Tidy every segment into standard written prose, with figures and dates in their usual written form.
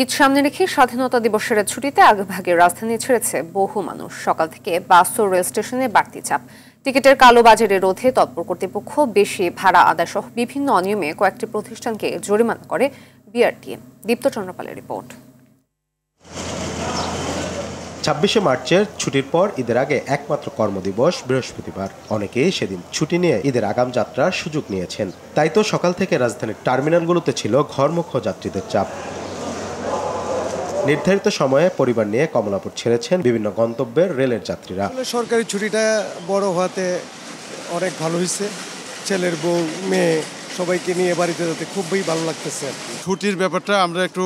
ঈদ সামনে রেখে স্বাধীনতা দিবসের ছুটিতে আগেভাগে রাজধানী ছেড়েছে বহু মানুষ। সকাল থেকে বাস ও রেল স্টেশনে বাড়তি চাপ, টিকিটের কালোবাজারে রোধে তৎপর কর্তৃপক্ষ বেশি ভাড়া আদায় সহ বিভিন্ন অনিয়মে কয়েকটি প্রতিষ্ঠানকে জরিমানা করে বিআরটিএ। দীপ্ত চন্দ্রপালের রিপোর্ট। ২৬শে মার্চের ছুটির পর ঈদের আগে একমাত্র কর্মদিবস বৃহস্পতিবার। অনেকেই সেদিন ছুটি নিয়ে ঈদের আগাম যাত্রার সুযোগ নিয়েছেন। তাই তো সকাল থেকে রাজধানীর টার্মিনালগুলোতে ছিল ঘরমুখ যাত্রীদের চাপ। নির্ধারিত সময়ে পরিবার নিয়ে কমলাপুর ছেড়েছেন বিভিন্ন গন্তব্যের রেলের যাত্রীরা। সরকারি ছুটিটা বড় হওয়াতে অনেক ভালো হয়েছে। ছেলের বউ মেয়ে সবাইকে নিয়ে বাড়িতে যেতে খুবই ভালো লাগতেছে। ছুটির ব্যাপারটা আমরা একটু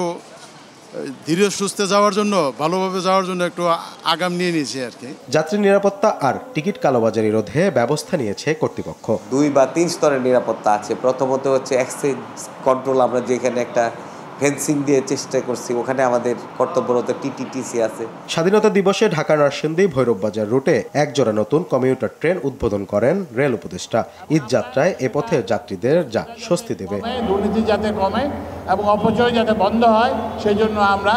ধীরে সুস্থে যাওয়ার জন্য, ভালোভাবে যাওয়ার জন্য একটু আগাম নিয়ে নিয়েছি আর কি। যাত্রী নিরাপত্তা আর টিকিট কালোবাজারি রোধে ব্যবস্থা নিয়েছে কর্তৃপক্ষ। 2 বা 3 স্তরের নিরাপত্তা আছে। প্রথমত হচ্ছে এক্সচেঞ্জ কন্ট্রোল, আমরা যেখানে একটা ফেন্সিং দিয়ে চেষ্টা করছি, ওখানে আমাদের কর্তব্যরত টিটিটিসি আছে। স্বাধীনতা দিবসে ঢাকা নরসিংদী ভৈরব বাজার রুটে একজোড়া নতুন কমিউটার ট্রেন উদ্বোধন করেন রেল উপদেষ্টা। ঈদ যাত্রায় এ পথে যাত্রীদের যা স্বস্তি দেবে। দুর্নীতি যাতে কমে এবং অপচয় যাতে বন্ধ হয়, সেই জন্য আমরা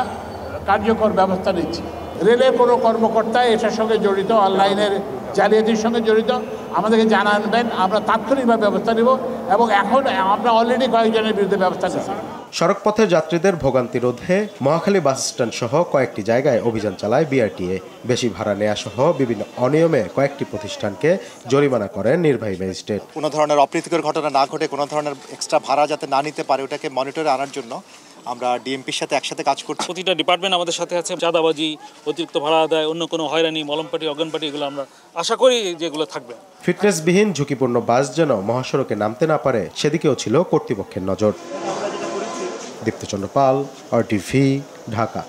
কার্যকর ব্যবস্থা নিচ্ছি। রেলের কোনো কর্মকর্তা এটার সঙ্গে জড়িত, অনলাইনের জালিয়াতির সঙ্গে জড়িত, আমাদেরকে জানাবেন, আমরা তাৎক্ষণিকভাবে ব্যবস্থা নেব এবং এখন আমরা অলরেডি কয়েকজনের বিরুদ্ধে ব্যবস্থা নিচ্ছি। সড়কপথে যাত্রীদের ভোগান্তি রোধে মহাখালী বাস স্ট্যান্ড সহ কয়েকটি জায়গায় অভিযান চালায় বিআরটিএ। বেশি ভাড়া নেওয়া সহ বিভিন্ন অনিয়মে কয়েকটি প্রতিষ্ঠানকে জরিমানা করেন নির্বাহী ম্যাজিস্ট্রেট। কোনো ধরনের অপ্রীতিকর ঘটনা না ঘটে, কোনো ধরনের এক্সট্রা ভাড়া যাতে না নিতে পারে, ওটাকে মনিটরে আনার জন্য আমরা ডিএমপির সাথে একসাথে কাজ করছি। প্রতিটা ডিপার্টমেন্ট আমাদের সাথে আছে। চাঁদাবাজি, অতিরিক্ত ভাড়া আদায়, অন্য কোনো হয়রানি, মলমপাটি, অজ্ঞানপাটি, এগুলো আমরা আশা করি যেগুলো থাকবে। ফিটনেসবিহীন ঝুঁকিপূর্ণ বাস যেন মহাসড়কে নামতে না পারে, সেদিকেও ছিল কর্তৃপক্ষের নজর। দীপ্ত চন্দ্রপাল, RTV, ঢাকা।